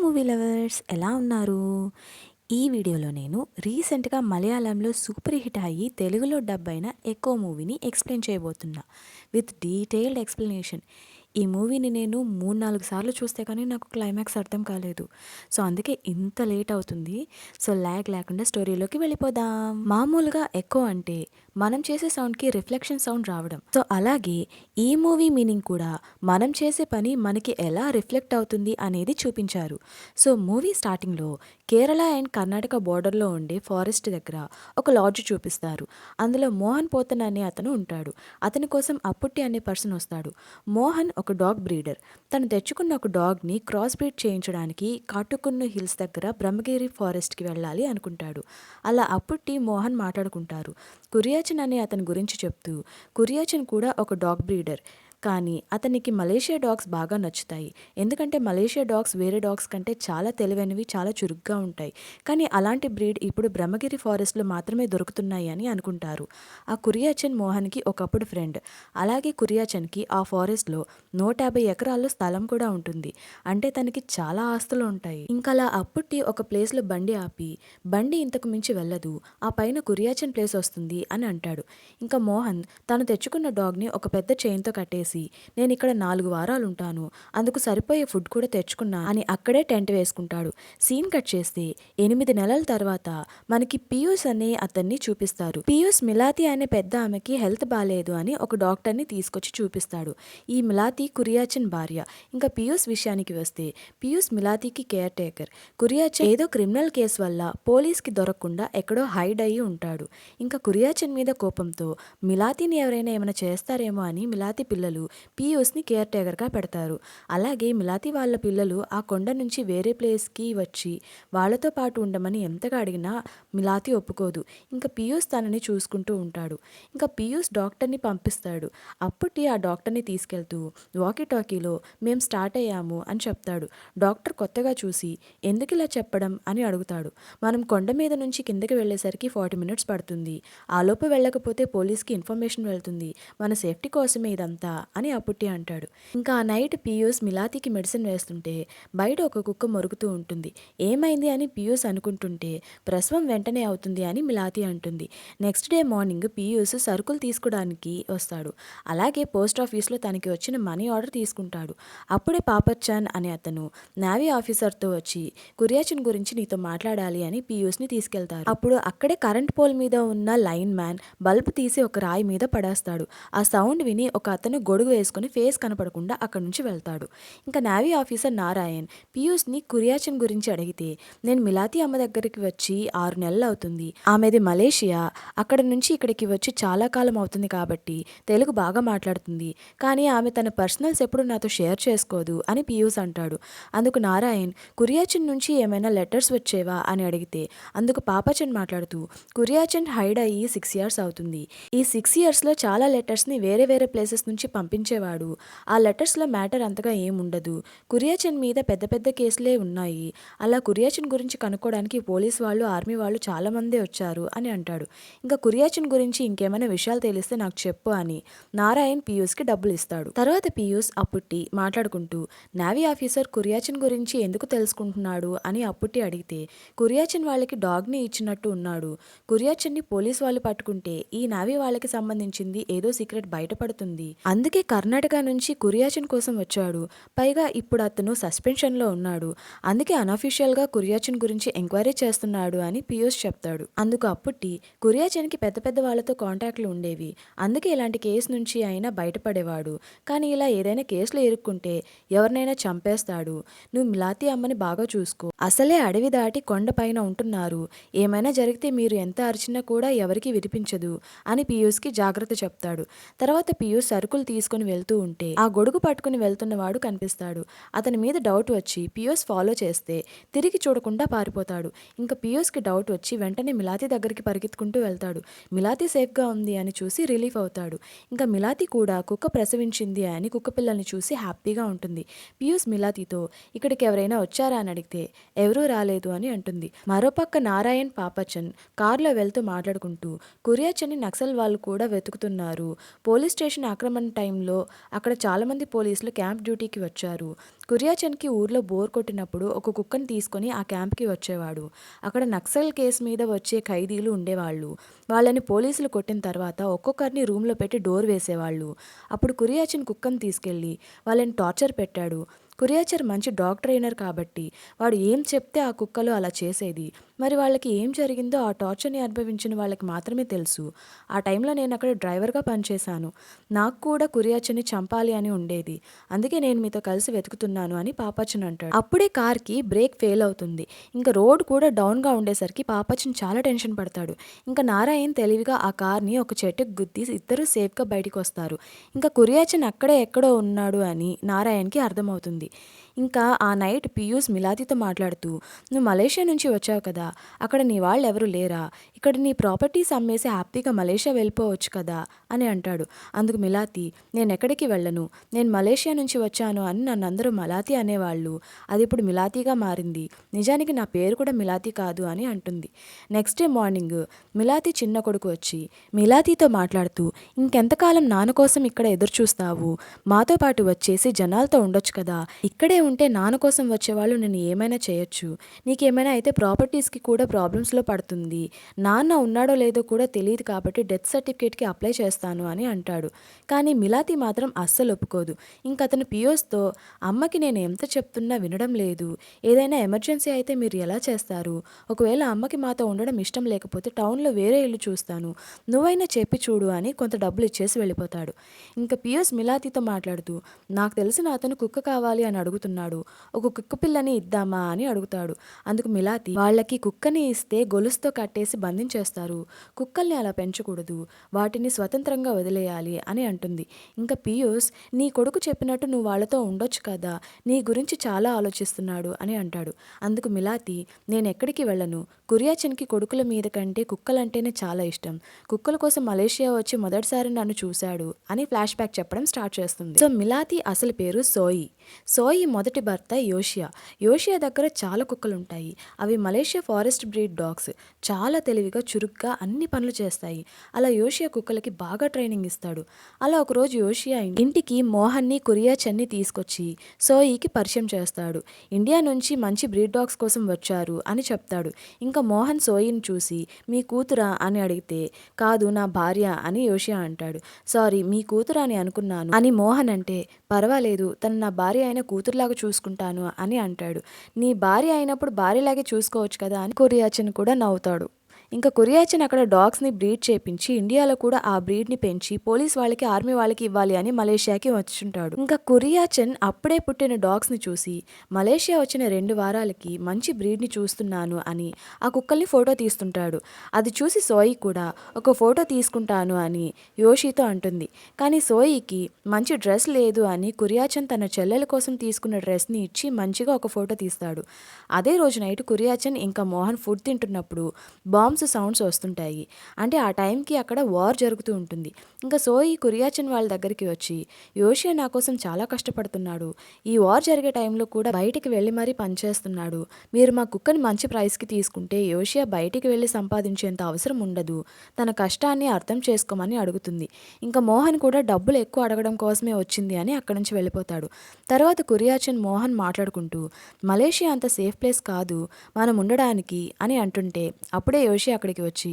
Movie lovers ఎలా ఉన్నారు? ఈ వీడియోలో నేను రీసెంట్‌గా మలయాళంలో సూపర్ హిట్ అయ్యి తెలుగులో డబ్ అయిన 'ఎకో' మూవీని ఎక్స్‌ప్లెయిన్ చేయబోతున్నా. With detailed explanation. ఈ మూవీని నేను 3, 4 సార్లు చూస్తే కానీ నాకు క్లైమాక్స్ అర్థం కాలేదు. సో, అందుకే ఇంత లేట్ అవుతుంది. సో, ల్యాగ్ లేకుండా స్టోరీలోకి వెళ్ళిపోదాం. మామూలుగా 'ఎకో' అంటే మనం చేసే సౌండ్‌కి రిఫ్లెక్షన్ సౌండ్ రావడం. సో, అలాగే ఈ మూవీ మీనింగ్ కూడా మనం చేసే పని మనకి ఎలా రిఫ్లెక్ట్ అవుతుంది అనేది చూపించారు. సో, మూవీ స్టార్టింగ్‌లో కేరళ అండ్ కర్ణాటక బోర్డర్‌లో ఉండే ఫారెస్ట్ దగ్గర ఒక లాడ్జ్ చూపిస్తారు. అందులో మోహన్ పోతన్ అనే అతను ఉంటాడు. అతని కోసం అప్పుట్టి అనే పర్సన్ వస్తాడు. మోహన్ ఒక డాగ్ బ్రీడర్. తను తెచ్చుకున్న ఒక డాగ్‌ని క్రాస్ బ్రీడ్ చేయించడానికి కాటుకున్న హిల్స్ దగ్గర బ్రహ్మగిరి ఫారెస్ట్‌కి వెళ్ళాలి అనుకుంటాడు. అలా అప్పుట్టి మోహన్ మాట్లాడుకుంటారు. కురియాచన్ అనే అతని గురించి చెప్తూ, కురియాచన్ కూడా ఒక డాగ్ బ్రీడర్. కానీ అతనికి మలేషియా డాగ్స్ బాగా నచ్చుతాయి. ఎందుకంటే మలేషియా డాగ్స్ వేరే డాగ్స్ కంటే చాలా తెలివైనవి, చాలా చురుగ్గా ఉంటాయి. కానీ అలాంటి బ్రీడ్ ఇప్పుడు బ్రహ్మగిరి ఫారెస్ట్‌లో మాత్రమే దొరుకుతున్నాయి అని అనుకుంటారు. ఆ కురియాచన్ మోహన్‌కి ఒకప్పుడు ఫ్రెండ్. అలాగే కురియాచన్‌కి ఆ ఫారెస్ట్‌లో 150 ఎకరాల్లో స్థలం కూడా ఉంటుంది. అంటే తనకి చాలా ఆస్తులు ఉంటాయి. ఇంకలా అప్పుట్టి ఒక ప్లేస్‌లో బండి ఆపి, బండి ఇంతకు మించి వెళ్ళదు. ఆ పైన కురియాచన్ ప్లేస్ వస్తుంది అని అంటాడు. ఇంకా మోహన్ తను తెచ్చుకున్న డాగ్‌ని ఒక పెద్ద చైన్‌తో కట్టేసి, నేనిక్కడ 4 వారాలుంటాను. అందుకు సరిపోయే ఫుడ్ కూడా తెచ్చుకున్నా అని అక్కడే టెంట్ వేసుకుంటాడు. సీన్ కట్ చేస్తే 8 నెలల తర్వాత మనకి పీయూష్ అనే అతన్ని చూపిస్తారు. పీయూష్ మిలాతి అనే పెద్ద ఆమెకి హెల్త్ బాలేదు అని ఒక డాక్టర్‌ని తీసుకొచ్చి చూపిస్తాడు. ఈ మిలాతి కురియాచన్ భార్య. ఇంకా పీయూష్ విషయానికి వస్తే పీయూష్ మిలాతికి కేర్ టేకర్. కురియాచన్ ఏదో క్రిమినల్ కేసు వల్ల పోలీస్‌కి దొరకకుండా ఎక్కడో హైడ్ అయ్యి ఉంటాడు. ఇంకా కురియాచన్ మీద కోపంతో మిలాతిని ఎవరైనా ఏమైనా చేస్తారేమో అని మిలాతి పిల్లలు పీయూష్‌ని కేర్ టేకర్‌గా పెడతారు. అలాగే మిలాతి వాళ్ళ పిల్లలు ఆ కొండ నుంచి వేరే ప్లేస్‌కి వచ్చి వాళ్ళతో పాటు ఉండమని ఎంతగా అడిగినా మిలాతి ఒప్పుకోదు. ఇంకా పీయూష్ తనని చూసుకుంటూ ఉంటాడు. ఇంకా పీయూష్ డాక్టర్‌ని పంపిస్తాడు. అప్పుటి ఆ డాక్టర్‌ని తీసుకెళ్తూ వాకీ టాకీలో మేం స్టార్ట్ అయ్యాము అని చెప్తాడు. డాక్టర్ కొత్తగా చూసి ఎందుకిలా చెప్పడం అని అడుగుతాడు. మనం కొండ మీద నుంచి కిందకి వెళ్ళేసరికి 40 మినిట్స్ పడుతుంది. ఆలోపు వెళ్ళకపోతే పోలీస్‌కి ఇన్ఫర్మేషన్ వెళ్తుంది. మన సేఫ్టీ కోసమే ఇదంతా అని అప్పుట్టి అంటాడు. ఇంకా ఆ నైట్ పీయూష్ మిలాతికి మెడిసిన్ వేస్తుంటే బయట ఒక కుక్క మొరుగుతూ ఉంటుంది. ఏమైంది అని పీయూష్ అనుకుంటుంటే ప్రసవం వెంటనే అవుతుంది అని మిలాతి అంటుంది. నెక్స్ట్ డే మార్నింగ్ పీయూష్ సరుకులు తీసుకోవడానికి వస్తాడు. అలాగే పోస్ట్ ఆఫీస్లో తనకి వచ్చిన మనీ ఆర్డర్ తీసుకుంటాడు. అప్పుడే పాపచ్చాన్ అనే అతను నేవీ ఆఫీసర్తో వచ్చి కురియాచన్ గురించి నీతో మాట్లాడాలి అని పీయూష్ని తీసుకెళ్తారు. అప్పుడు అక్కడే కరెంట్ పోల్ మీద ఉన్న లైన్ మ్యాన్ బల్బ్ తీసి ఒక రాయి మీద పడేస్తాడు. ఆ సౌండ్ విని ఒక అతను గొడుగు వేసుకుని ఫేస్ కనపడకుండా అక్కడి నుంచి వెళ్తాడు. ఇంకా నేవీ ఆఫీసర్ నారాయణ్ పీయూష్ని కురియాచన్ గురించి అడిగితే, నేను మిలాతి అమ్మ దగ్గరికి వచ్చి 6 నెలలు అవుతుంది. ఆమెది మలేషియా. అక్కడ నుంచి ఇక్కడికి వచ్చి చాలా కాలం అవుతుంది కాబట్టి తెలుగు బాగా మాట్లాడుతుంది. కానీ ఆమె తన పర్సనల్స్ ఎప్పుడు నాతో షేర్ చేసుకోదు అని పీయూష్ అంటాడు. అందుకు నారాయణ్ కురియాచన్ నుంచి ఏమైనా లెటర్స్ వచ్చేవా అని అడిగితే, అందుకు పాపచన్ మాట్లాడుతూ కురియాచన్ హైడ్ అయ్యి 6 ఇయర్స్ అవుతుంది. ఈ 6 ఇయర్స్‌లో చాలా లెటర్స్‌ని వేరే వేరే ప్లేసెస్ నుంచి పంపించేవాడు. ఆ లెటర్స్‌లో మ్యాటర్ అంతగా ఏముండదు. కురియాచన్ మీద పెద్ద పెద్ద కేసులే ఉన్నాయి. అలా కురియాచన్ గురించి కనుక్కోవడానికి పోలీస్ వాళ్ళు, ఆర్మీ వాళ్ళు చాలామందే వచ్చారు అని అంటాడు. ఇంకా కురియాచన్ గురించి ఇంకేమైనా విషయాలు తెలిస్తే నాకు చెప్పు అని నారాయణ్ పీయూష్‌కి డబ్బులు ఇస్తాడు. తర్వాత పీయూష్ అప్పుట్టి మాట్లాడుకుంటూ నేవీ ఆఫీసర్ కురియాచన్ గురించి ఎందుకు తెలుసుకుంటున్నాడు అని అప్పుట్టి అడిగితే, కురియాచన్ వాళ్ళకి డాగ్‌ని ఇచ్చినట్టు ఉన్నాడు. కురియాచన్ని పోలీస్ వాళ్ళు పట్టుకుంటే ఈ నేవీ వాళ్ళకి సంబంధించింది ఏదో సీక్రెట్ బయటపడుతుంది. అందుకే కర్ణాటక నుంచి కురియాచన్ కోసం వచ్చాడు. పైగా ఇప్పుడు అతను సస్పెన్షన్‌లో ఉన్నాడు. అందుకే అనఫీషియల్‌గా కురియాచన్ గురించి ఎంక్వైరీ చేస్తున్నాడు అని పీయూష్ చెప్తాడు. అందుకు అప్పుట్టి కురియాచన్‌కి పెద్ద పెద్ద వాళ్ళతో కాంటాక్ట్లు ఉండేవి. అందుకే ఇలాంటి కేసు నుంచి అయినా బయటపడేవాడు. కానీ ఇలా ఏదైనా కేసులో ఇరుక్కుంటే ఎవరినైనా చంపేస్తాడు. నువ్వు మిలాతి అమ్మని బాగా చూసుకో. అసలే అడవి దాటి కొండ పైన ఉంటున్నారు. ఏమైనా జరిగితే మీరు ఎంత అరిచినా కూడా ఎవరికీ వినిపించదు అని పీయూష్‌కి జాగ్రత్త చెప్తాడు. తర్వాత పీయూష్ సరుకులు తీసుకుని వెళ్తూ ఉంటే ఆ గొడుగు పట్టుకుని వెళ్తున్నవాడు కనిపిస్తాడు. అతని మీద డౌట్ వచ్చి పీయూష్ ఫాలో చేస్తే తిరిగి చూడకుండా పారిపోతాడు. ఇంకా పీయూష్‌కి డౌట్ వచ్చి వెంటనే మిలాతి దగ్గరికి పరిగెత్తుకుంటూ వెళ్తాడు. మిలాతి సేఫ్‌గా ఉంది అని చూసి రిలీఫ్ అవుతాడు. ఇంకా మిలాతి కూడా కుక్క ప్రసవించింది అని కుక్క పిల్లల్ని చూసి హ్యాపీగా ఉంటుంది. పీయూష్ మిలాతితో ఇక్కడికి ఎవరైనా వచ్చారా అని అడిగితే ఎవరూ రాలేదు అని అంటుంది. మరోపక్క నారాయణ్ పాపచన్ కారులో వెళ్తూ మాట్లాడుకుంటూ కురియాచన్ని నక్సల్ వాళ్ళు కూడా వెతుకుతున్నారు. పోలీస్ స్టేషన్ ఆక్రమణ టైంలో టైంలో అక్కడ చాలామంది పోలీసులు క్యాంప్ డ్యూటీకి వచ్చారు. కురియాచంద్కి ఊర్లో బోర్ కొట్టినప్పుడు ఒక కుక్కని తీసుకొని ఆ క్యాంప్కి వచ్చేవాడు. అక్కడ నక్సల్ కేసు మీద వచ్చే ఖైదీలు ఉండేవాళ్ళు. వాళ్ళని పోలీసులు కొట్టిన తర్వాత ఒక్కొక్కరిని రూమ్లో పెట్టి డోర్ వేసేవాళ్ళు. అప్పుడు కురియాచంద్ కుక్కని తీసుకెళ్ళి వాళ్ళని టార్చర్ పెట్టాడు. కురియాచర్ మంచి డాగ్ ట్రైనర్ కాబట్టి వాడు ఏం చెప్తే ఆ కుక్కలు అలా చేసేది. మరి వాళ్ళకి ఏం జరిగిందో ఆ టార్చర్ని అనుభవించిన వాళ్ళకి మాత్రమే తెలుసు. ఆ టైంలో నేను అక్కడ డ్రైవర్గా పనిచేశాను. నాకు కూడా కురియాచర్ని చంపాలి అని ఉండేది. అందుకే నేను మీతో కలిసి వెతుకుతున్నాను అని పాపచ్చన్ అంటాడు. అప్పుడే కార్కి బ్రేక్ ఫెయిల్ అవుతుంది. ఇంకా రోడ్ కూడా డౌన్గా ఉండేసరికి పాపచ్చన్ చాలా టెన్షన్ పడతాడు. ఇంకా నారాయణ్ తెలివిగా ఆ కార్ని ఒక చెట్టుకు గుద్ది ఇద్దరు సేఫ్గా బయటికి వస్తారు. ఇంకా కురియాచన్ అక్కడే ఎక్కడో ఉన్నాడు అని నారాయణ్కి అర్థమవుతుంది. ఇంకా ఆ నైట్ పీయూష్ మిలాతితో మాట్లాడుతూ, నువ్వు మలేషియా నుంచి వచ్చావు కదా, అక్కడ నీ వాళ్ళు ఎవరు లేరా, ఇక్కడ నీ ప్రాపర్టీస్ అమ్మేసి హ్యాపీగా మలేషియా వెళ్ళిపోవచ్చు కదా అని అంటాడు. అందుకు మిలాతి, నేను ఎక్కడికి వెళ్ళను, నేను మలేషియా నుంచి వచ్చాను అని నన్ను అందరూ మలాతి అనేవాళ్ళు. అది ఇప్పుడు మిలాతిగా మారింది. నిజానికి నా పేరు కూడా మిలాతి కాదు అని అంటుంది. నెక్స్ట్ డే మార్నింగ్ మిలాతి చిన్న కొడుకు వచ్చి మిలాతితో మాట్లాడుతూ, ఇంకెంతకాలం నాన్న కోసం ఇక్కడ ఎదురు చూస్తావు, మాతో పాటు వచ్చేసి జనాలతో ఉండొచ్చు కదా, ఇక్కడే ఉంటే నాన్న కోసం వచ్చేవాళ్ళు నేను ఏమైనా చేయొచ్చు, నీకేమైనా అయితే ప్రాపర్టీస్కి కూడా ప్రాబ్లమ్స్లో పడుతుంది, నాన్న ఉన్నాడో లేదో కూడా తెలియదు కాబట్టి డెత్ సర్టిఫికేట్కి అప్లై చేస్తాను అని అంటాడు. కానీ మిలాతి మాత్రం అస్సలు ఒప్పుకోదు. ఇంక అతను పియోస్తో, అమ్మకి నేను ఎంత చెప్తున్నా వినడం లేదు, ఏదైనా ఎమర్జెన్సీ అయితే మీరు ఎలా చేస్తారు, ఒకవేళ అమ్మకి మాతో ఉండడం ఇష్టం లేకపోతే టౌన్లో వేరే ఇల్లు చూస్తాను, నువ్వైనా చెప్పి చూడు అని కొంత డబ్బులు ఇచ్చేసి వెళ్ళిపోతాడు. ఇంకా పియోస్ మిలాతితో మాట్లాడుతూ, నాకు తెలిసిన అతను కుక్క కావాలి అని అడుగుతున్నాడు, ఒక కుక్క పిల్లని ఇద్దామా అని అడుగుతాడు. అందుకు మిలాతి, వాళ్ళకి కుక్కని ఇస్తే గొలుసుతో కట్టేసి బంధించేస్తారు, కుక్కల్ని అలా పెంచకూడదు, వాటిని స్వతంత్రంగా వదిలేయాలి అని అంటుంది. ఇంకా పీయూష్, నీ కొడుకు చెప్పినట్టు నువ్వు వాళ్ళతో ఉండొచ్చు కదా, నీ గురించి చాలా ఆలోచిస్తున్నాడు అని అంటాడు. అందుకు మిలాతి, నేను ఎక్కడికి వెళ్ళను, కురియాచన్కి కొడుకుల మీద కంటే కుక్కలంటేనే చాలా ఇష్టం, కుక్కల కోసం మలేషియా వచ్చి మొదటిసారి నన్ను చూశాడు అని ఫ్లాష్ బ్యాక్ చెప్పడం స్టార్ట్ చేస్తుంది. సో మిలాతి అసలు పేరు సోయి. సోయి మొదటి భర్త యోషియా. యోషియా దగ్గర చాలా కుక్కలు ఉంటాయి. అవి మలేషియా ఫారెస్ట్ బ్రీడ్ డాగ్స్. చాలా తెలివిగా చురుగ్గా అన్ని పనులు చేస్తాయి. అలా యోషియా కుక్కలకి బాగా ట్రైనింగ్ ఇస్తాడు. అలా ఒకరోజు యోషియా ఇంటికి మోహన్ని కురియాచన్ని తీసుకొచ్చి సోయికి పరిచయం చేస్తాడు. ఇండియా నుంచి మంచి బ్రీడ్ డాగ్స్ కోసం వచ్చారు అని చెప్తాడు. ఇంకా మోహన్ సోయిని చూసి, మీ కూతురా అని అడిగితే, కాదు నా భార్య అని యోషియా అంటాడు. సారీ, మీ కూతురా అని అనుకున్నాను అని మోహన్ అంటే, పర్వాలేదు, తను నా భార్య అయిన కూతురులాగా చూసుకుంటాను అని అంటాడు. నీ భార్య అయినప్పుడు భార్యలాగే చూసుకోవచ్చు కదా అని కురియాచన్ కూడా నవ్వుతాడు. ఇంకా కురియాచన్ అక్కడ డాగ్స్ని బ్రీడ్ చేపించి ఇండియాలో కూడా ఆ బ్రీడ్ని పెంచి పోలీస్ వాళ్ళకి ఆర్మీ వాళ్ళకి ఇవ్వాలి అని మలేషియాకి వచ్చుంటాడు. ఇంకా కురియాచన్ అప్పుడే పుట్టిన డాగ్స్ని చూసి, మలేషియా వచ్చిన 2 వారాలకి మంచి బ్రీడ్ని చూస్తున్నాను అని ఆ కుక్కల్ని ఫోటో తీస్తుంటాడు. అది చూసి సోయి కూడా ఒక ఫోటో తీసుకుంటాను అని యోషితో అంటుంది. కానీ సోయికి మంచి డ్రెస్ లేదు అని కురియాచన్ తన చెల్లెల కోసం తీసుకున్న డ్రెస్ని ఇచ్చి మంచిగా ఒక ఫోటో తీస్తాడు. అదే రోజు నైట్ కురియాచన్ ఇంకా మోహన్ ఫుడ్ తింటున్నప్పుడు బాంబ్స్ సౌండ్స్ వస్తుంటాయి. అంటే ఆ టైంకి అక్కడ వార్ జరుగుతూ ఉంటుంది. ఇంకా సోయి కురియాచన్ వాళ్ళ దగ్గరికి వచ్చి, యోషియా నా కోసం చాలా కష్టపడుతున్నాడు, ఈ వార్ జరిగే టైంలో కూడా బయటికి వెళ్ళి మరీ పనిచేస్తున్నాడు, మీరు మా కుక్కని మంచి ప్రైస్కి తీసుకుంటే యోషియా బయటికి వెళ్ళి సంపాదించేంత అవసరం ఉండదు, తన కష్టాన్ని అర్థం చేసుకోమని అడుగుతుంది. ఇంకా మోహన్ కూడా డబ్బులు ఎక్కువ అడగడం కోసమే వచ్చింది అని అక్కడి నుంచి వెళ్ళిపోతాడు. తర్వాత కురియాచన్ మోహన్ మాట్లాడుకుంటూ, మలేషియా అంత సేఫ్ ప్లేస్ కాదు మనం ఉండడానికి అని అంటుంటే అప్పుడే యోషియా అక్కడికి వచ్చి,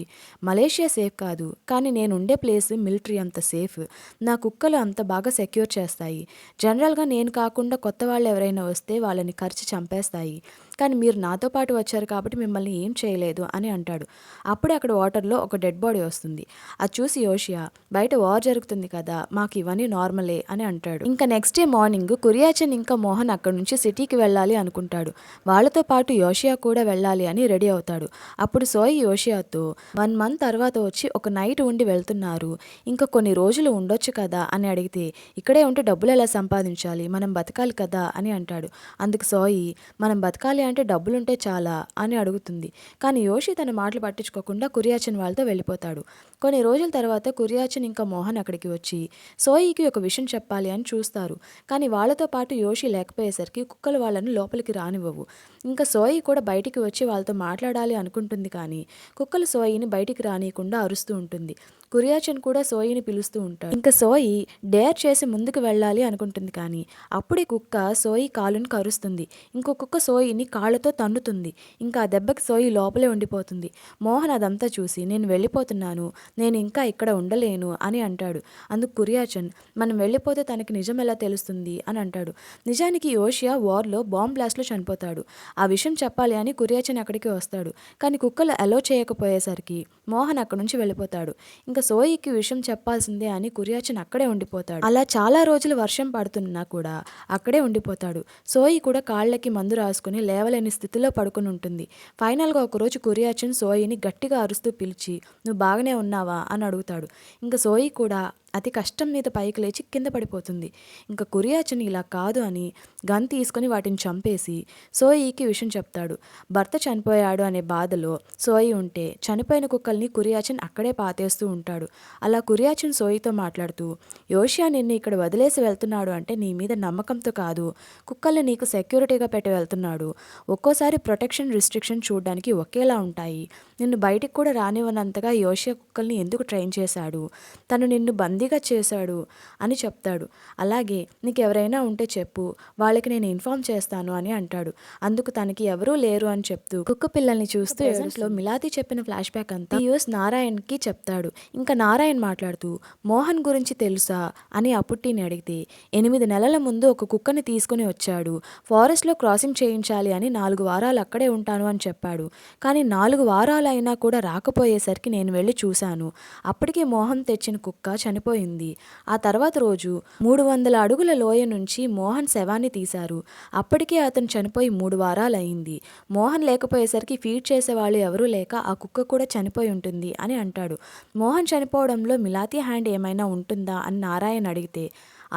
మలేషియా సేఫ్ కాదు, కానీ నేను ఉండే ప్లేస్ మిలిటరీ అంత సేఫ్, నా కుక్కలు అంత బాగా సెక్యూర్ చేస్తాయి, జనరల్గా నేను కాకుండా కొత్త వాళ్ళు ఎవరైనా వస్తే వాళ్ళని కరిచి చంపేస్తాయి, కానీ మీరు నాతో పాటు వచ్చారు కాబట్టి మిమ్మల్ని ఏం చేయలేదు అని అంటాడు. అప్పుడే అక్కడ వాటర్లో ఒక డెడ్ బాడీ వస్తుంది. అది చూసి యోషియా, బయట వార్ జరుగుతుంది కదా, మాకు ఇవన్నీ నార్మలే అని అంటాడు. ఇంకా నెక్స్ట్ డే మార్నింగ్ కురియాచన్ ఇంకా మోహన్ అక్కడ నుంచి సిటీకి వెళ్ళాలి అనుకుంటాడు. వాళ్ళతో పాటు యోషియా కూడా వెళ్ళాలి అని రెడీ అవుతాడు. అప్పుడు సోయి యోషియాతో, 1 మంత్ తర్వాత వచ్చి ఒక నైట్ ఉండి వెళ్తున్నారు, ఇంకా కొన్ని రోజులు ఉండొచ్చు కదా అని అడిగితే, ఇక్కడే ఉంటే డబ్బులు ఎలా సంపాదించాలి, మనం బతకాలి కదా అని అంటాడు. అందుకు సోయి, మనం బతకాలి అంటే డబ్బులుంటే చాలా అని అడుగుతుంది. కానీ యోషి తన మాటలు పట్టించుకోకుండా కురియాచన్ వాళ్ళతో వెళ్ళిపోతాడు. కొన్ని రోజుల తర్వాత కురియాచన్ ఇంకా మోహన్ అక్కడికి వచ్చి సోయికి ఒక విషయం చెప్పాలి అని చూస్తారు. కానీ వాళ్ళతో పాటు యోషి లేకపోయేసరికి కుక్కలు వాళ్ళను లోపలికి రానివ్వవు. ఇంకా సోయి కూడా బయటికి వచ్చి వాళ్ళతో మాట్లాడాలి అనుకుంటుంది. కానీ కుక్కలు సోయిని బయటికి రానియకుండా అరుస్తూ ఉంటుంది. కురియాచన్ కూడా సోయిని పిలుస్తూ ఉంటాడు. ఇంకా సోయి డేర్ చేసి ముందుకు వెళ్ళాలి అనుకుంటుంది, కానీ అప్పుడే కుక్క సోయి కాలుని కరుస్తుంది. ఇంకో కుక్క సోయిని కాళ్ళతో తన్నుతుంది. ఇంకా ఆ దెబ్బకి సోయి లోపలే ఉండిపోతుంది. మోహన్ అదంతా చూసి నేను వెళ్ళిపోతున్నాను, నేను ఇంకా ఇక్కడ ఉండలేను అని అంటాడు. అందుకు కురియాచన్ మనం వెళ్ళిపోతే తనకి నిజం ఎలా తెలుస్తుంది అని అంటాడు. నిజానికి యోషియా వార్లో బాంబ్ బ్లాస్ట్లో చనిపోతాడు. ఆ విషయం చెప్పాలి అని కురియాచన్ అక్కడికి వస్తాడు. కానీ కుక్కలు అలో చేయకపోయేసరికి మోహన్ అక్కడి నుంచి వెళ్ళిపోతాడు. ఇంకా సోయికి విషయం చెప్పాల్సిందే అని కురియాచన్ అక్కడే ఉండిపోతాడు. అలా చాలా రోజులు వర్షం పడుతున్నా కూడా అక్కడే ఉండిపోతాడు. సోయి కూడా కాళ్ళకి మందు రాసుకుని లేవలేని స్థితిలో పడుకుని ఉంటుంది. ఫైనల్గా ఒకరోజు కురియాచన్ సోయిని గట్టిగా అరుస్తూ పిలిచి నువ్వు బాగానే ఉన్నావా అని అడుగుతాడు. ఇంకా సోయి కూడా అతి కష్టం మీద పైకి లేచి కింద పడిపోతుంది. ఇంకా కురియాచన్ ఇలా కాదు అని గన్ తీసుకొని వాటిని చంపేసి సోయికి విషయం చెప్తాడు. భర్త చనిపోయాడు అనే బాధలో సోయి ఉంటే చనిపోయిన కుక్కల్ని కురియాచన్ అక్కడే పాతేస్తూ ఉంటాడు. అలా కురియాచన్ సోయితో మాట్లాడుతూ యోషియా నిన్ను ఇక్కడ వదిలేసి వెళ్తున్నాడు అంటే నీ మీద నమ్మకంతో కాదు, కుక్కల్ని నీకు సెక్యూరిటీగా పెట్టి వెళ్తున్నాడు. ఒక్కోసారి ప్రొటెక్షన్ రిస్ట్రిక్షన్ చూడడానికి ఒకేలా ఉంటాయి. నిన్ను బయటికి కూడా రానివ్వనంతగా యోషియా కుక్కల్ని ఎందుకు ట్రైన్ చేశాడు, తను నిన్ను బందీగా చేశాడు అని చెప్తాడు. అలాగే నీకు ఎవరైనా ఉంటే చెప్పు, వాళ్ళకి నేను ఇన్ఫార్మ్ చేస్తాను అని అంటాడు. అందుకు తనకి ఎవరూ లేరు అని చెప్తూ కుక్క పిల్లల్ని చూస్తూ ప్రెజెంట్లో మిలాతి చెప్పిన ఫ్లాష్ బ్యాక్ అంతా పియూస్ నారాయణ్కి చెప్తాడు. ఇంకా నారాయణ్ మాట్లాడుతూ మోహన్ గురించి తెలుసా అని అప్పుట్టిని అడిగితే 8 నెలల ముందు ఒక కుక్కని తీసుకుని వచ్చాడు, ఫారెస్ట్లో క్రాసింగ్ చేయించాలి అని 4 వారాలు అక్కడే ఉంటాను అని చెప్పాడు. కానీ 4 వారాలు అయినా కూడా రాకపోయేసరికి నేను వెళ్ళి చూశాను. అప్పటికే మోహన్ తెచ్చిన కుక్క చనిపోయింది. ఆ తర్వాత రోజు 300 అడుగుల లోయ నుంచి మోహన్ శవాన్ని తీశారు. అప్పటికే అతను చనిపోయి 3 వారాలు అయింది. మోహన్ లేకపోయేసరికి ఫీడ్ చేసేవాళ్ళు ఎవరూ లేక ఆ కుక్క కూడా చనిపోయి ఉంటుంది అని అంటాడు. మోహన్ చనిపోవడంలో మిలాతి హ్యాండ్ ఏమైనా ఉంటుందా అని నారాయణ్ అడిగితే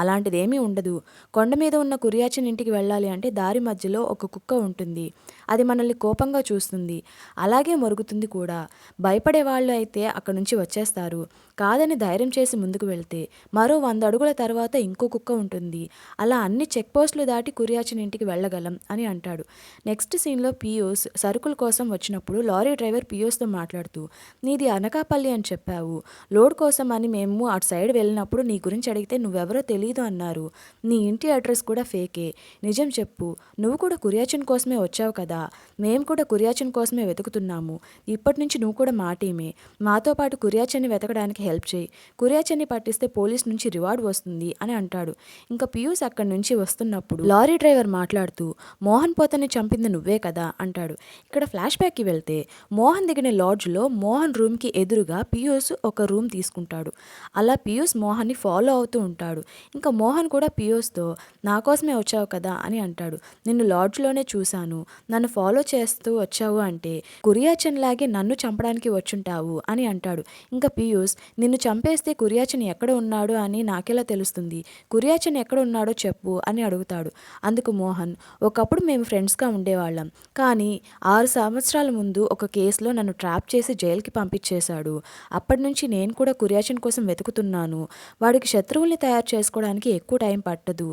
అలాంటిదేమీ ఉండదు. కొండ మీద ఉన్న కురియాచన్ ఇంటికి వెళ్ళాలి అంటే దారి మధ్యలో ఒక కుక్క ఉంటుంది. అది మనల్ని కోపంగా చూస్తుంది, అలాగే మొరుగుతుంది కూడా. భయపడే వాళ్ళు అయితే అక్కడి నుంచి వచ్చేస్తారు. కాదని ధైర్యం చేసి ముందుకు వెళ్తే మరో 100 అడుగుల తర్వాత ఇంకో కుక్క ఉంటుంది. అలా అన్ని చెక్ పోస్టులు దాటి కురియాచన్ ఇంటికి వెళ్ళగలం అని అంటాడు. నెక్స్ట్ సీన్లో పియూస్ సరుకుల కోసం వచ్చినప్పుడు లారీ డ్రైవర్ పియూస్తో మాట్లాడుతూ నీది అనకాపల్లి అని చెప్పావు, లోడ్ కోసం అని మేము అటు సైడ్ వెళ్ళినప్పుడు నీ గురించి అడిగితే నువ్వెవరో తెలీదు అన్నారు. నీ ఇంటి అడ్రస్ కూడా ఫేకే, నిజం చెప్పు, నువ్వు కూడా కురియాచన్ కోసమే వచ్చావు కదా, మేము కూడా కురియాచన్ కోసమే వెతుకుతున్నాము. ఇప్పటి నుంచి నువ్వు కూడా మా టీమే, మాతో పాటు కురియాచన్ని వెతకడానికి హెల్ప్ చేయి, కురియాచన్ని పట్టిస్తే పోలీస్ నుంచి రివార్డ్ వస్తుంది అని అంటాడు. ఇంకా పియూస్ అక్కడి నుంచి వస్తున్నప్పుడు లారీ డ్రైవర్ మాట్లాడుతూ మోహన్ పోతని చంపింది నువ్వే కదా అంటాడు. ఇక్కడ ఫ్లాష్ బ్యాక్కి వెళ్తే మోహన్ దిగిన లాడ్జ్లో మోహన్ రూమ్కి ఎదురుగా పియూస్ ఒక రూమ్ తీసుకుంటాడు. అలా పియూస్ మోహన్ని ఫాలో అవుతూ ఉంటాడు. ఇంకా మోహన్ కూడా పియూస్తో నా కోసమే వచ్చావు కదా అని అంటాడు. నిన్ను లాడ్జ్లోనే చూశాను, నన్ను ఫాలో చేస్తూ వచ్చావు అంటే కురియాచన్ లాగే నన్ను చంపడానికి వచ్చుంటావు అని అంటాడు. ఇంకా పియూస్ నిన్ను చంపేస్తే కురియాచన్ ఎక్కడ ఉన్నాడు అని నాకెలా తెలుస్తుంది, కురియాచన్ ఎక్కడ ఉన్నాడో చెప్పు అని అడుగుతాడు. అందుకు మోహన్ ఒకప్పుడు మేము ఫ్రెండ్స్గా ఉండేవాళ్ళం, కానీ 6 సంవత్సరాల ముందు ఒక కేసులో నన్ను ట్రాప్ చేసి జైలుకి పంపించేశాడు. అప్పటి నుంచి నేను కూడా కురియాచన్ కోసం వెతుకుతున్నాను. వాడికి శత్రువుల్ని తయారు చేసుకోవడానికి ఎక్కువ టైం పట్టదు,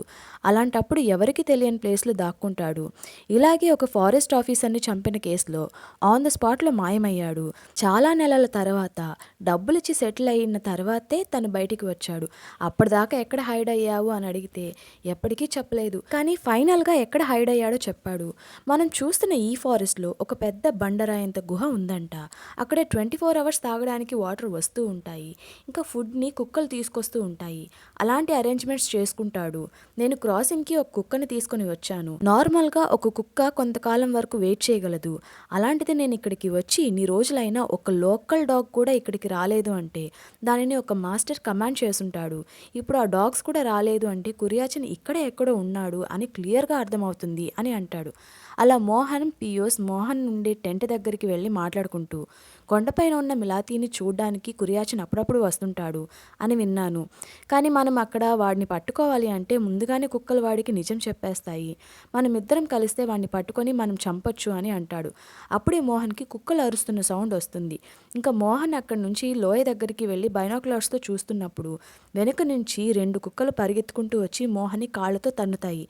అలాంటప్పుడు ఎవరికి తెలియని ప్లేస్లో దాక్కుంటాడు. ఇలాగే ఒక ఫారెస్ట్ ఆఫీసర్ని చంపిన కేసులో ఆన్ ద స్పాట్లో మాయమయ్యాడు. చాలా నెలల తర్వాత డబ్బులిచ్చి సెటిల్ అయిన తర్వాతే తను బయటికి వచ్చాడు. అప్పటిదాకా ఎక్కడ హైడ్ అయ్యావు అని అడిగితే ఎప్పటికీ చెప్పలేదు, కానీ ఫైనల్గా ఎక్కడ హైడ్ అయ్యాడో చెప్పాడు. మనం చూస్తున్న ఈ ఫారెస్ట్లో ఒక పెద్ద బండరాయంత గుహ ఉందంట. అక్కడే 24 అవర్స్ తాగడానికి వాటర్ వస్తూ ఉంటాయి. ఇంకా ఫుడ్ని కుక్కలు తీసుకొస్తూ ఉంటాయి. అలాంటి అరేంజ్మెంట్స్ చేసుకుంటాడు. నేను క్రాసింగ్కి ఒక కుక్కని తీసుకొని వచ్చాను. నార్మల్గా ఒక కుక్క కొంతకాలం వరకు వెయిట్ చేయగలదు, అలాంటిది నేను ఇక్కడికి వచ్చి ఇన్ని రోజులైనా ఒక లోకల్ డాగ్ కూడా ఇక్కడికి రాలేదు అంటే దానిని ఒక మాస్టర్ కమాండ్ చేసుంటాడు. ఇప్పుడు ఆ డాగ్స్ కూడా రాలేదు అంటే కురియాచన్ ఇక్కడే ఎక్కడో ఉన్నాడు అని క్లియర్గా అర్థమవుతుంది అని అంటాడు. అలా పియూస్ మోహన్ ఉండే టెంట్ దగ్గరికి వెళ్ళి మాట్లాడుకుంటూ కొండపైన ఉన్న మిలాతీని చూడ్డానికి కురియాచన్ అప్పుడప్పుడు వస్తుంటాడు అని విన్నాను, కానీ మనం అక్కడ వాడిని పట్టుకోవాలి అంటే ముందుగానే కుక్కలు వాడికి నిజం చెప్పేస్తాయి, మనమిద్దరం కలిస్తే వాడిని పట్టుకొని మనం చంపొచ్చు అని అంటాడు. అప్పుడే మోహన్కి కుక్కలు అరుస్తున్న సౌండ్ వస్తుంది. ఇంకా మోహన్ అక్కడి నుంచి లోయ దగ్గరికి వెళ్ళి బైనాక్యులర్స్తో చూస్తున్నప్పుడు వెనుక నుంచి 2 కుక్కలు పరిగెత్తుకుంటూ వచ్చి మోహన్ని కాళ్ళతో తన్నుతాయి.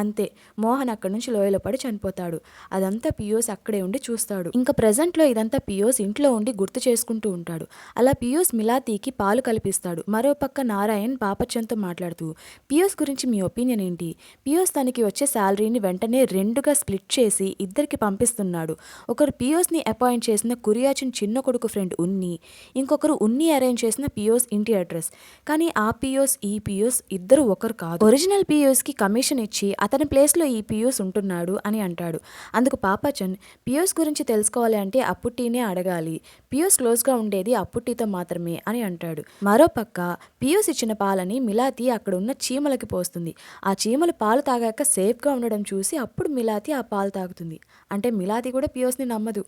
అంతే, మోహన్ అక్కడి నుంచి లోయలో పడి చనిపోతాడు. వెళ్తాడు. అదంతా పియోస్ అక్కడే ఉండి చూస్తాడు. ఇంకా ప్రెజెంట్లో ఇదంతా పియోస్ ఇంట్లో ఉండి గుర్తు చేసుకుంటూ ఉంటాడు. అలా పియోస్ మిలాతీకి పాలు కల్పిస్తాడు. మరోపక్క నారాయణ్ పాపచ్చన్తో మాట్లాడుతూ, పియోస్ గురించి మీ ఒపీనియన్ ఏంటి? పియోస్ తనకి వచ్చే శాలరీని వెంటనే 2గా స్ప్లిట్ చేసి ఇద్దరికి పంపిస్తున్నాడు. ఒకరు పియోస్ని అపాయింట్ చేసిన కురియాచిన్ చిన్న కొడుకు ఫ్రెండ్ ఉన్ని, ఇంకొకరు ఉన్ని అరేంజ్ చేసిన పియోస్ ఇంటి అడ్రస్. కానీ ఆ పియోస్ ఈ పియోస్ ఇద్దరు ఒకరు కాదు. ఒరిజినల్ పియోస్కి కమిషన్ ఇచ్చి అతని ప్లేస్లో ఈ పియోస్ ఉంటున్నాడు అని అంటాడు. అందుకు పాపచ్చన్, పియోస్ గురించి తెలుసుకోవాలి అంటే అప్పుట్టీనే అడగాలి. పియోస్ క్లోజ్గా ఉండేది అప్పుట్టీతో మాత్రమే అని అంటాడు. మరోపక్క పియోస్ ఇచ్చిన పాలని మిలాతి అక్కడ ఉన్న చీమలకి పోస్తుంది. ఆ చీమలు పాలు తాగాక సేఫ్గా ఉండడం చూసి అప్పుడు మిలాతి ఆ పాలు తాగుతుంది. అంటే మిలాతి కూడా పియోస్ని నమ్మదు.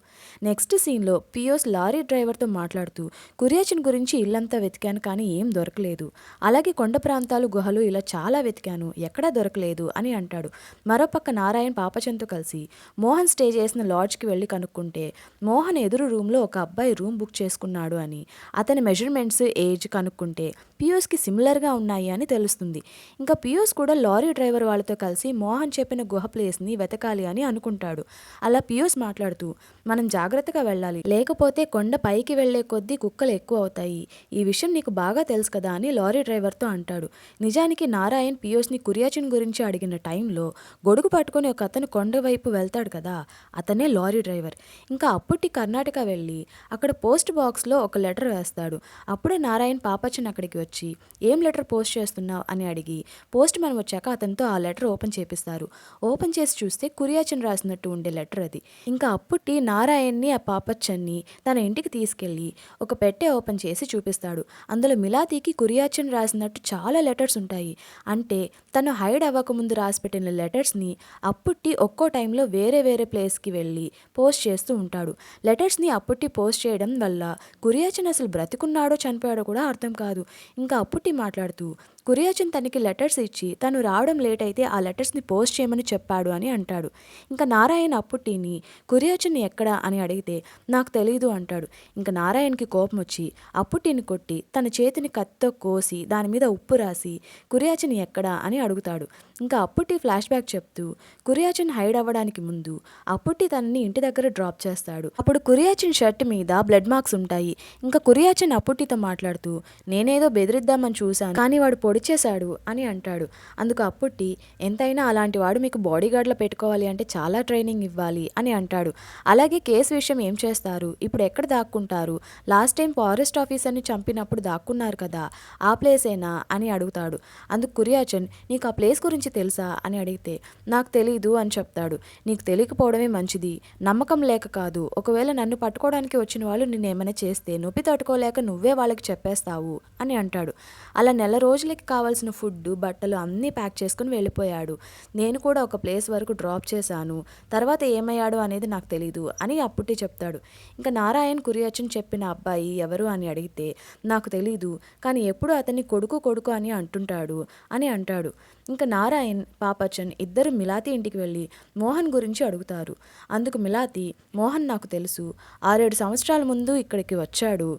నెక్స్ట్ సీన్లో పియోస్ లారీ డ్రైవర్తో మాట్లాడుతూ, కురియాచిన్ గురించి ఇల్లంతా వెతికాను కానీ ఏం దొరకలేదు. అలాగే కొండ ప్రాంతాలు, గుహలు ఇలా చాలా వెతికాను, ఎక్కడా దొరకలేదు అని అంటాడు. మరోపక్క నారాయణ్ పాపచంద్తో కలిసి మోహన్ స్టే చేసిన లాడ్జ్కి వెళ్ళి కనుక్కుంటే మోహన్ ఎదురు రూమ్లో ఒక అబ్బాయి రూమ్ బుక్ చేసుకున్నాడు అని, అతని మెజర్మెంట్స్, ఏజ్ కనుక్కుంటే పియోస్కి సిమిలర్గా ఉన్నాయి అని తెలుస్తుంది. ఇంకా పియోస్ కూడా లారీ డ్రైవర్ వాళ్ళతో కలిసి మోహన్ చెప్పిన గుహ ప్లేస్ని వెతకాలి అని అనుకుంటాడు. అలా పియోస్ మాట్లాడుతూ, మనం జాగ్రత్తగా వెళ్ళాలి, లేకపోతే కొండ పైకి వెళ్లే కొద్దీ కుక్కలు ఎక్కువ అవుతాయి. ఈ విషయం నీకు బాగా తెలుసు కదా అని లారీ డ్రైవర్తో అంటాడు. నిజానికి నారాయణ్ పియోస్ని కురియాచిన్ గురించి అడిగిన టైంలో గొడుగు పట్టుకొని ఒక అతను కొండ వైపు వెళ్తాడు కదా, అతనే లారీ డ్రైవర్. ఇంకా అప్పుటి కర్ణాటక వెళ్ళి అక్కడ పోస్ట్ బాక్స్లో ఒక లెటర్ వేస్తాడు. అప్పుడే నారాయణ్ పాపచ్చన్ అక్కడికి వచ్చి, ఏం లెటర్ పోస్ట్ చేస్తున్నావు అని అడిగి పోస్ట్ మ్యాన్ వచ్చాక అతనితో ఆ లెటర్ ఓపెన్ చేపిస్తారు. ఓపెన్ చేసి చూస్తే కురియాచిన్ రాసినట్టు ఉండే లెటర్ అది. ఇంకా అప్పుటి నారాయణ్ని ఆ పాపచ్చన్ని తన ఇంటికి తీసుకెళ్ళి ఒక పెట్టె ఓపెన్ చేసి చూపిస్తాడు. అందులో మిలాతీకి కురియాచిన్ రాసినట్టు చాలా లెటర్స్ ఉంటాయి. అంటే తను హైడ్ అవ్వకముందు రాసిపెట్టిన లెటర్స్ని అప్పుట్టి ఒక్కో టైంలో వేరే వేరే ప్లేస్కి వెళ్ళి పోస్ట్ చేస్తూ ఉంటాడు. లెటర్స్ని అప్పుట్టి పోస్ట్ చేయడం వల్ల కురియాచిన్ అసలు బ్రతికున్నాడో చనిపోయాడో కూడా అర్థం కాదు. ఇంకా అప్పుట్టి మాట్లాడుతూ, కురియాచిన్ తనకి లెటర్స్ ఇచ్చి తను రావడం లేట్ అయితే ఆ లెటర్స్ని పోస్ట్ చేయమని చెప్పాడు అని అంటాడు. ఇంకా నారాయణ్ అప్పుట్టిని కురియాచిన్ ఎక్కడా అని అడిగితే నాకు తెలీదు అంటాడు. ఇంకా నారాయణ్కి కోపం వచ్చి అప్పుట్టిని కొట్టి తన చేతిని కత్తితో కోసి దాని మీద ఉప్పు రాసి కురియాచిన్ ఎక్కడా అని అడుగుతాడు. ఇంకా అప్పుట్టి ఫ్లాష్ బ్యాక్ చెప్తూ కురియాచిన్ హైడ్ అవ్వడానికి ముందు అప్పుట్టి తనని ఇంటి దగ్గర డ్రాప్ చేస్తాడు. అప్పుడు కురియాచిన్ షర్ట్ మీద బ్లడ్ మార్క్స్ ఉంటాయి. ఇంకా కురియాచిన్ అప్పుట్టితో మాట్లాడుతూ, నేనేదో బెదిరిద్దామని చూశాను కానీ వాడు పొడిచేశాడు అని అంటాడు. అందుకు అప్పుట్టి, ఎంతైనా అలాంటి వాడు మీకు బాడీగార్డ్లో పెట్టుకోవాలి అంటే చాలా ట్రైనింగ్ ఇవ్వాలి అని అంటాడు. అలాగే కేసు విషయం ఏం చేస్తారు, ఇప్పుడు ఎక్కడ దాక్కుంటారు, లాస్ట్ టైం ఫారెస్ట్ ఆఫీసర్ని చంపినప్పుడు దాక్కున్నారు కదా, ఆ ప్లేసేనా అని అడుగుతాడు. అందుకు కురియాచిన్, నీకు ఆ ప్లేస్ గురించి తెలుసా అని అడిగితే నాకు తెలీదు అని చెప్తాడు. నీకు తెలియకపోవడమే మంచిది, నమ్మకం లేక కాదు. ఒకవేళ నన్ను పట్టుకోవడానికి వచ్చిన వాళ్ళు నిన్నేమైనా చేస్తే నొప్పి తట్టుకోలేక నువ్వే వాళ్ళకి చెప్పేస్తావు అని అంటాడు. అలా నెల రోజులకి కావాల్సిన ఫుడ్, బట్టలు అన్నీ ప్యాక్ చేసుకుని వెళ్ళిపోయాడు. నేను కూడా ఒక ప్లేస్ వరకు డ్రాప్ చేశాను, తర్వాత ఏమయ్యాడో అనేది నాకు తెలీదు అని అప్పుట్టి చెప్తాడు. ఇంకా నారాయణ్ కురియాచిన్ చెప్పిన అబ్బాయి ఎవరు అని అడిగితే నాకు తెలీదు, కానీ ఎప్పుడు అతన్ని కొడుకు కొడుకు అని అంటుంటాడు అని అంటాడు. ఇంకా నారాయణ్, పాపచ్చన్ ఇద్దరు మిలాతి ఇంటికి వెళ్ళి మోహన్ గురించి అడుగుతారు. అందుకు మిలాతి, మోహన్ నాకు తెలుసు, 6-7 సంవత్సరాల ముందు ఇక్కడికి వచ్చాడు,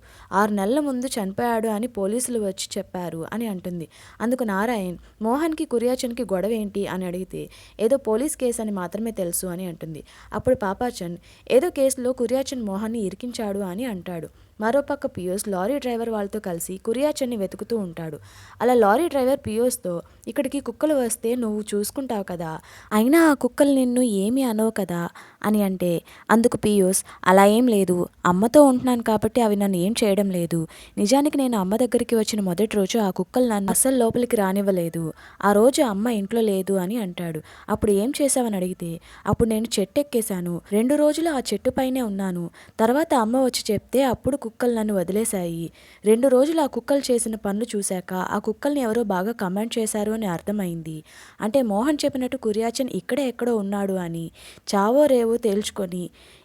6 నెలల ముందు చనిపోయాడు అని పోలీసులు వచ్చి చెప్పారు అని అంటుంది. అందుకు నారాయణ్, మోహన్కి కురియాచిన్కి గొడవ ఏంటి అని అడిగితే ఏదో పోలీస్ కేసు అని మాత్రమే తెలుసు అని అంటుంది. అప్పుడు పాపచ్చన్, ఏదో కేసులో కురియాచిన్ మోహన్ని ఇరికించాడు అని అంటాడు. మరోపక్క పియోస్ లారీ డ్రైవర్ వాళ్ళతో కలిసి కురియాచిన్ని వెతుకుతూ ఉంటాడు. అలా లారీ డ్రైవర్ పియోస్తో, ఇక్కడికి కుక్కలు వస్తే నువ్వు చూసుకుంటావు కదా, అయినా ఆ కుక్కలు నిన్ను ఏమీ అనవు కదా అని అంటే అందుకు పియోస్, అలా ఏం లేదు, అమ్మతో ఉంటున్నాను కాబట్టి అవి నన్ను ఏం చేయడం లేదు. నిజానికి నేను అమ్మ దగ్గరికి వచ్చిన మొదటి రోజు ఆ కుక్కలు నన్ను అస్సలు లోపలికి రానివ్వలేదు. ఆ రోజు అమ్మ ఇంట్లో లేదు అని అంటాడు. అప్పుడు ఏం చేశావని అడిగితే అప్పుడు నేను చెట్టు ఎక్కేశాను, 2 రోజులు ఆ చెట్టు పైనే ఉన్నాను, తర్వాత అమ్మ వచ్చి చెప్తే అప్పుడు కుక్కలు నన్ను వదిలేశాయి. 2 రోజులు ఆ కుక్కలు చేసిన పనులు చూశాక ఆ కుక్కల్ని ఎవరో బాగా కమెంట్ చేశారు అని అర్థమైంది. అంటే మోహన్ చెప్పినట్టు కురియాచిన్ ఇక్కడే ఎక్కడో ఉన్నాడు అని, చావో రేవో తేల్చుకొని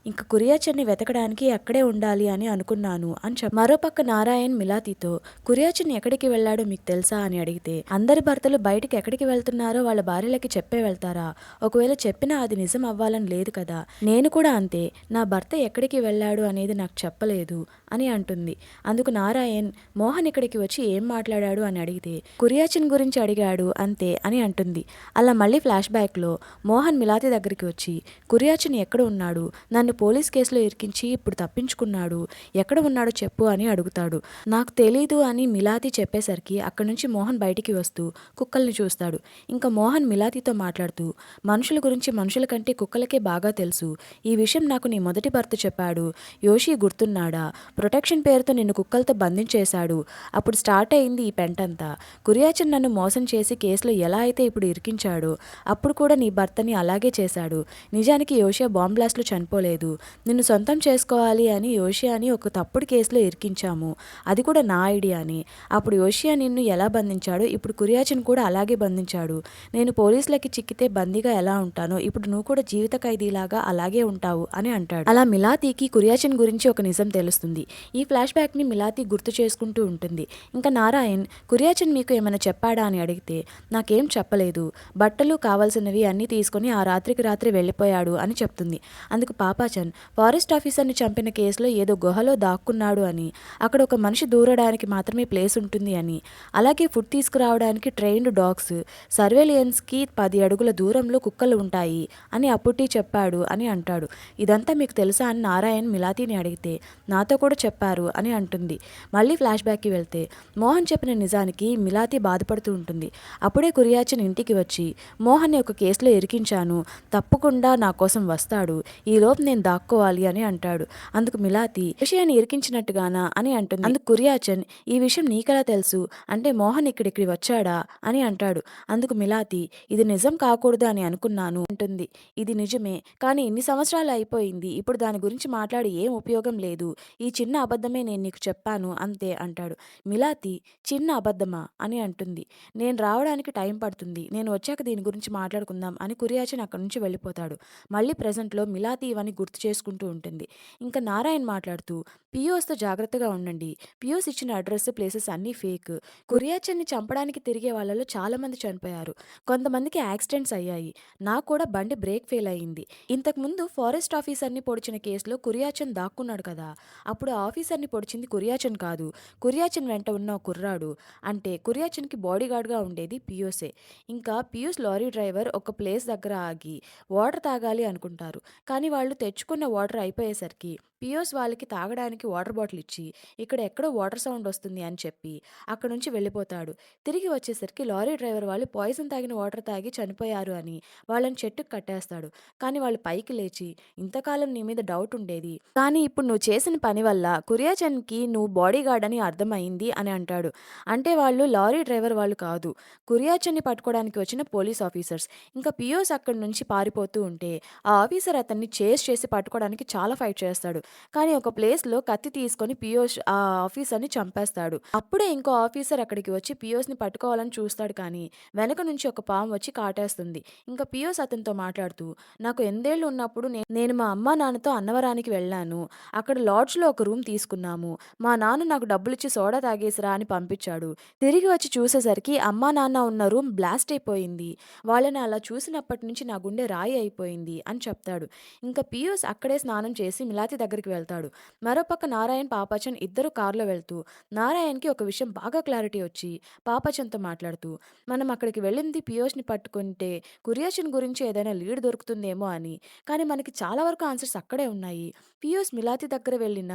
ఇంక కురియాచన్ని వెతకడానికి అక్కడే ఉండాలి అని అనుకున్నాను అని మరోపక్క నారాయణ్ మిలాతితో కురియాచన్ ఎక్కడికి వెళ్ళాడో మీకు తెలుసా అని అడిగితే అందరి భర్తలు బయటికి ఎక్కడికి వెళ్తున్నారో వాళ్ళ భార్యలకి చెప్పే వెళ్తారా? ఒకవేళ చెప్పినా అది నిజం అవ్వాలని లేదు కదా. నేను కూడా అంతే, నా భర్త ఎక్కడికి వెళ్ళాడు అనేది నాకు చెప్పలేదు అని అంటుంది. అందుకు నారాయణ్ మోహన్ ఇక్కడికి వచ్చి ఏం మాట్లాడాడు అని అడిగితే కురియాచన్ గురించి అడిగాడు అంతే అని అంటుంది. అలా మళ్ళీ ఫ్లాష్ బ్యాక్లో మోహన్ మిలాతి దగ్గరికి వచ్చి కురియాచన్ ఎక్కడ ఉన్నాడు, నన్ను పోలీస్ కేసులో ఇరికించి ఇప్పుడు తప్పించుకున్నాడు, ఎక్కడ ఉన్నాడో చెప్పు అని అడుగుతాడు. నాకు తెలీదు అని మిలాతి చెప్పేసరికి అక్కడి నుంచి మోహన్ బయటికి వస్తూ కుక్కల్ని చూస్తాడు. ఇంకా మోహన్ మిలాతితో మాట్లాడుతూ మనుషుల గురించి మనుషుల కంటే కుక్కలకే బాగా తెలుసు, ఈ విషయం నాకు నీ మొదటి భర్త చెప్పాడు, యోషి గుర్తున్నాడా, ప్రొటెక్షన్ పేరుతో నిన్ను కుక్కలతో బంధించేశాడు, అప్పుడు స్టార్ట్ అయింది ఈ పెంటంతా. కురియాచన్ నన్ను మోసం చేసి కేసులో ఎలా అయితే ఇప్పుడు ఇరికించాడో అప్పుడు కూడా నీ భర్తని అలాగే చేశాడు. నిజానికి యోషియా బాంబ్ బ్లాస్ట్లో చనిపోలేదు, నిన్ను సొంతం చేసుకోవాలి అని యోషియాని ఒక తప్పుడు కేసులో ఇరికించాము, అది కూడా నా ఐడియాని. అప్పుడు యోషియా నిన్ను ఎలా బంధించాడో ఇప్పుడు కురియాచన్ కూడా అలాగే బంధించాడు. నేను పోలీసులకి చిక్కితే బందీగా ఎలా ఉంటానో ఇప్పుడు నువ్వు కూడా జీవిత ఖైదీలాగా అలాగే ఉంటావు అని అంటాడు. అలా మిలాతికి కురియాచన్ గురించి ఒక నిజం తెలుస్తుంది. ఈ ఫ్లాష్ బ్యాక్ని మిలాతి గుర్తు చేసుకుంటూ ఉంటుంది. ఇంకా నారాయణ్ కురియాచన్ మీకు ఏమైనా చెప్పాడా అని అడిగితే నాకేం చెప్పలేదు, బట్టలు కావాల్సినవి అన్నీ తీసుకొని ఆ రాత్రికి రాత్రి వెళ్ళిపోయాడు అని చెప్తుంది. అందుకు పాపాచన్ ఫారెస్ట్ ఆఫీసర్ని చంపిన కేసులో ఏదో గుహలో దాక్కున్నాడు అని, అక్కడ ఒక మనిషి దూరడానికి మాత్రమే ప్లేస్ ఉంటుంది అని, అలాగే ఫుడ్ తీసుకురావడానికి ట్రైన్డ్ డాగ్స్, సర్వేలియన్స్కి 10 అడుగుల దూరంలో కుక్కలు ఉంటాయి అని అప్పుటి చెప్పాడు అని అంటాడు. ఇదంతా మీకు తెలుసా అని నారాయణ్ మిలాతిని అడిగితే నాతో కూడా చెప్పారు అని అంటుంది. మళ్ళీ ఫ్లాష్ బ్యాక్కి వెళ్తే మోహన్ చెప్పిన నిజానికి మిలాతి బాధపడుతూ ఉంటుంది. అప్పుడే కురియాచన్ ఇంటికి వచ్చి మోహన్ని ఒక కేసులో ఇరికించాను, తప్పకుండా నా కోసం వస్తాడు, ఈలోపు నేను దాక్కోవాలి అని అంటాడు. అందుకు మిలాతి విషయాన్ని ఇరికించినట్టుగానా అని అంటుంది. అందుకు కురియాచన్ ఈ విషయం నీకెలా తెలుసు అంటే మోహన్ ఇక్కడికి వచ్చాడా అని అంటాడు. అందుకు మిలాతి ఇది నిజం కాకూడదు అని అనుకున్నాను అంటుంది. ఇది నిజమే, కానీ ఇన్ని సంవత్సరాలు అయిపోయింది, ఇప్పుడు దాని గురించి మాట్లాడి ఏం ఉపయోగం లేదు, ఈ చిన్న అబద్ధమే నేను నీకు చెప్పాను అంతే అంటాడు. మిలాతి చిన్న అబద్ధమా అని అంటుంది. నేను రావడానికి టైం పడుతుంది, నేను వచ్చాక దీని గురించి మాట్లాడుకుందాం అని కురియాచన్ అక్కడి నుంచి వెళ్ళిపోతాడు. మళ్ళీ ప్రెజెంట్లో మిలాతి ఇవన్నీ గుర్తు చేసుకుంటూ ఉంటుంది. ఇంకా నారాయణ్ మాట్లాడుతూ పియోస్తో జాగ్రత్తగా ఉండండి, పియోస్ ఇచ్చిన అడ్రస్ ప్లేసెస్ అన్నీ ఫేక్, కురియాచన్ని చంపడానికి తిరిగే వాళ్ళలో చాలామంది చనిపోయారు, కొంతమందికి యాక్సిడెంట్స్ అయ్యాయి, నాకు కూడా బండి బ్రేక్ ఫెయిల్ అయ్యింది, ఇంతకుముందు ఫారెస్ట్ ఆఫీసర్ని పొడిచిన కేసులో కురియాచన్ దాక్కున్నాడు కదా, అప్పుడు ఆ ఆఫీసర్ని పొడిచింది కురియాచన్ కాదు, కురియాచన్ వెంట ఉన్న కుర్రాడు, అంటే కురియాచన్కి బాడీ గార్డ్గా ఉండేది పియోసే. ఇంకా పియూస్ లారీ డ్రైవర్ ఒక ప్లేస్ దగ్గర ఆగి వాటర్ తాగాలి అనుకుంటారు, కానీ వాళ్ళు తెచ్చుకున్న వాటర్ అయిపోయేసరికి పియోస్ వాళ్ళకి తాగడానికి వాటర్ బాటిల్ ఇచ్చి ఇక్కడ ఎక్కడో వాటర్ సౌండ్ వస్తుంది అని చెప్పి అక్కడ నుంచి వెళ్ళిపోతాడు. తిరిగి వచ్చేసరికి లారీ డ్రైవర్ వాళ్ళు పాయిజన్ తాగిన వాటర్ తాగి చనిపోయారు అని వాళ్ళని చెట్టుకు కట్టేస్తాడు. కానీ వాళ్ళు పైకి లేచి ఇంతకాలం నీ మీద డౌట్ ఉండేది, కానీ ఇప్పుడు నువ్వు చేసిన పని వల్ల కురియాచన్కి నువ్వు బాడీ గార్డ్ అని అర్థమైంది అని అంటాడు. అంటే వాళ్ళు లారీ డ్రైవర్ వాళ్ళు కాదు, కురియాచన్ని పట్టుకోవడానికి వచ్చిన పోలీస్ ఆఫీసర్స్. ఇంకా పియోస్ అక్కడి నుంచి పారిపోతూ ఉంటే ఆ ఆఫీసర్ అతన్ని చేస్ చేసి పట్టుకోవడానికి చాలా ఫైట్ చేస్తాడు. కానీ ఒక ప్లేస్లో కత్తి తీసుకొని పియోస్ ఆ ఆఫీసర్ని చంపేస్తాడు. అప్పుడే ఇంకో ఆఫీసర్ అక్కడికి వచ్చి పియోస్ని పట్టుకోవాలని చూస్తాడు, కానీ వెనక నుంచి ఒక పాము వచ్చి కాటేస్తుంది. ఇంకా పియోస్ అతనితో మాట్లాడుతూ నాకు 8 ఏళ్ళు ఉన్నప్పుడు నేను మా అమ్మా నాన్నతో అన్నవరానికి వెళ్ళాను, అక్కడ లాడ్జ్లో ఒక రూమ్ తీసుకున్నాము, మా నాన్న నాకు డబ్బులిచ్చి సోడా తాగేసిరా అని పంపించాడు, తిరిగి వచ్చి చూసేసరికి అమ్మా నాన్న ఉన్న రూమ్ బ్లాస్ట్ అయిపోయింది, వాళ్ళని అలా చూసినప్పటి నుంచి నా గుండె రాయి అయిపోయింది అని చెప్తాడు. ఇంకా పియూస్ అక్కడే స్నానం చేసి మిలాతి దగ్గరికి వెళ్తాడు. మరోపక్క నారాయణ్ పాపాచన్ ఇద్దరు కారులో వెళ్తూ నారాయణ్కి ఒక విషయం బాగా క్లారిటీ వచ్చి పాపాచన్తో మాట్లాడుతూ మనం అక్కడికి వెళ్ళింది పియూస్ని పట్టుకుంటే కురియాచన్ గురించి ఏదైనా లీడ్ దొరుకుతుందేమో అని, కానీ మనకి చాలా వరకు ఆన్సర్స్ అక్కడే ఉన్నాయి, పియూస్ మిలాతి దగ్గర వెళ్ళిన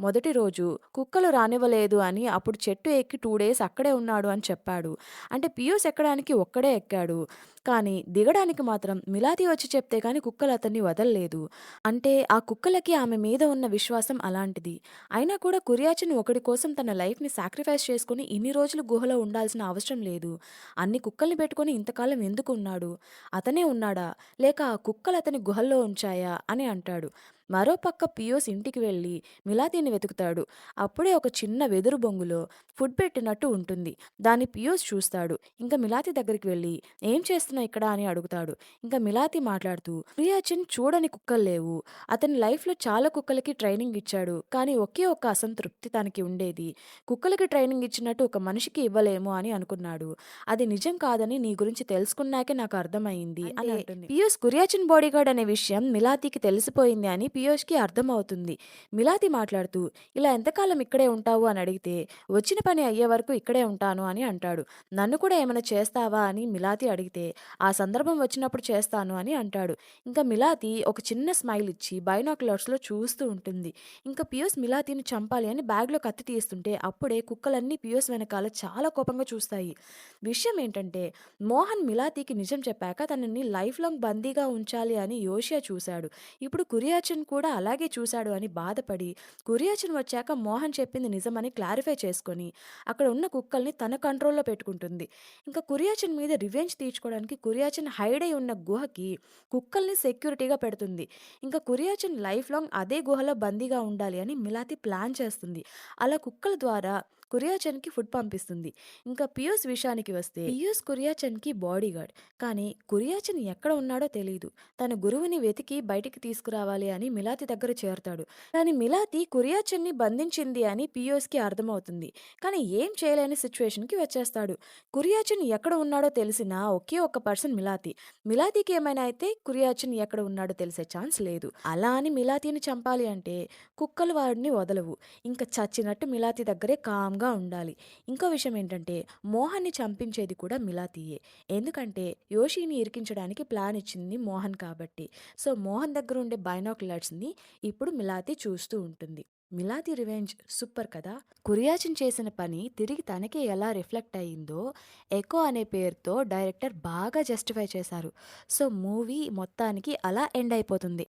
మొదటి రోజు కుక్కలు రానివ్వలేదు అని అప్పుడు చెట్టు ఎక్కి 2 డేస్ అక్కడే ఉన్నాడు అని చెప్పాడు. అంటే పియూస్ ఎక్కడానికి ఒక్కడే ఎక్కాడు, కానీ దిగడానికి మాత్రం మిలాతి వచ్చి చెప్తే కానీ కుక్కలు అతన్ని వదలలేదు. అంటే ఆ కుక్కలకి ఆమె మీద ఉన్న విశ్వాసం అలాంటిది. అయినా కూడా కురియాచన్ ఒకడి కోసం తన లైఫ్ని సాక్రిఫైస్ చేసుకుని ఇన్ని రోజులు గుహలో ఉండాల్సిన అవసరం లేదు, అన్ని కుక్కల్ని పెట్టుకొని ఇంతకాలం ఎందుకు ఉన్నాడు, అతనే ఉన్నాడా లేక ఆ కుక్కలు అతని గుహల్లో ఉంచాయా అని అంటాడు. మరోపక్క పియూస్ ఇంటికి వెళ్ళి మిలాతీని వెతుకుతాడు. అప్పుడే ఒక చిన్న వెదురు బొంగులో ఫుడ్ పెట్టినట్టు ఉంటుంది. దాన్ని పియూస్ చూస్తాడు. ఇంకా మిలాతి దగ్గరికి వెళ్ళి ఏం చేస్తున్నావు ఇక్కడ అని అడుగుతాడు. ఇంకా మిలాతి మాట్లాడుతూ క్రియాచిన్ చూడని కుక్కలు లేవు. అతని లైఫ్లో చాలా కుక్కలకి ట్రైనింగ్ ఇచ్చాడు. కానీ ఒకే ఒక్క అసంతృప్తి తనకి ఉండేది. కుక్కలకి ట్రైనింగ్ ఇచ్చినట్టు ఒక మనిషికి ఇవ్వలేము అని అనుకున్నాడు. అది నిజం కాదని నీ గురించి తెలుసుకున్నాకే నాకు అర్థమైంది అని అంటుంది. పియూస్ కురియాచిన్ బాడీగార్డ్ అనే విషయం మిలాతికి తెలిసిపోయింది అని పియూష్కి అర్థమవుతుంది. మిలాతి మాట్లాడుతూ ఇలా ఎంతకాలం ఇక్కడే ఉంటావు అని అడిగితే వచ్చిన పని అయ్యే వరకు ఇక్కడే ఉంటాను అని అంటాడు. నన్ను కూడా ఏమైనా చేస్తావా అని మిలాతి అడిగితే ఆ సందర్భం వచ్చినప్పుడు చేస్తాను అని అంటాడు. ఇంకా మిలాతి ఒక చిన్న స్మైల్ ఇచ్చి బైనాక్యులర్స్లో చూస్తూ ఉంటుంది. ఇంకా పియూస్ మిలాతిని చంపాలి అని బ్యాగ్లో కత్తి తీస్తుంటే అప్పుడే కుక్కలన్నీ పియూస్ వెనకాల చాలా కోపంగా చూస్తాయి. విషయం ఏంటంటే మోహన్ మిలాతికి నిజం చెప్పాక తనని లైఫ్ లాంగ్ బందీగా ఉంచాలి అని యోషియా చూశాడు. ఇప్పుడు కురియాచిన్ కూడా అలాగే చూశాడు అని బాధపడి కురియాచిన్ వచ్చాక మోహన్ చెప్పింది నిజమని క్లారిఫై చేసుకొని అక్కడ ఉన్న కుక్కల్ని తన కంట్రోల్లో పెట్టుకుంటుంది. ఇంకా కురియాచిన్ మీద రివెంజ్ తీర్చుకోవడానికి కురియాచిన్ హైడ్ అయి ఉన్న గుహకి కుక్కల్ని సెక్యూరిటీగా పెడుతుంది. ఇంకా కురియాచిన్ లైఫ్ లాంగ్ అదే గుహలో బందీగా ఉండాలి అని మిలాతి ప్లాన్ చేస్తుంది. అలా కుక్కల ద్వారా కురియాచన్కి ఫుడ్ పంపిస్తుంది. ఇంకా పియూస్ విషయానికి వస్తే పియూస్ కురియాచన్కి బాడీ గార్డ్. కానీ కురియాచన్ ఎక్కడ ఉన్నాడో తెలియదు. తన గురువుని వెతికి బయటికి తీసుకురావాలి అని మిలాతి దగ్గర చేరుతాడు. కానీ మిలాతి కురియాచన్ని బంధించింది అని పియూస్కి అర్థమవుతుంది. కానీ ఏం చేయలేని సిచ్యువేషన్కి వచ్చేస్తాడు. కురియాచన్ ఎక్కడ ఉన్నాడో తెలిసిన ఒకే ఒక్క పర్సన్ మిలాతి. మిలాతికి ఏమైనా అయితే కురియాచన్ ఎక్కడ ఉన్నాడో తెలిసే ఛాన్స్ లేదు. అలా అని మిలాతిని చంపాలి అంటే కుక్కలు వాడిని వదలవు. ఇంకా చచ్చినట్టు మిలాతి దగ్గరే కామ్గా ఉండాలి. ఇంకో విషయం ఏంటంటే మోహన్ని చంపించేది కూడా మిలాతియే. ఎందుకంటే యోషిని ఇరికించడానికి ప్లాన్ ఇచ్చింది మోహన్ కాబట్టి. సో మోహన్ దగ్గర ఉండే బైనాక్యులర్స్ని ఇప్పుడు మిలాతి చూస్తూ ఉంటుంది. మిలాతి రివెంజ్ సూపర్ కదా. కురియాచిన్ చేసిన పని తిరిగి తనకే ఎలా రిఫ్లెక్ట్ అయ్యిందో ఎకో అనే పేరుతో డైరెక్టర్ బాగా జస్టిఫై చేశారు. సో మూవీ మొత్తానికి అలా ఎండ్ అయిపోతుంది.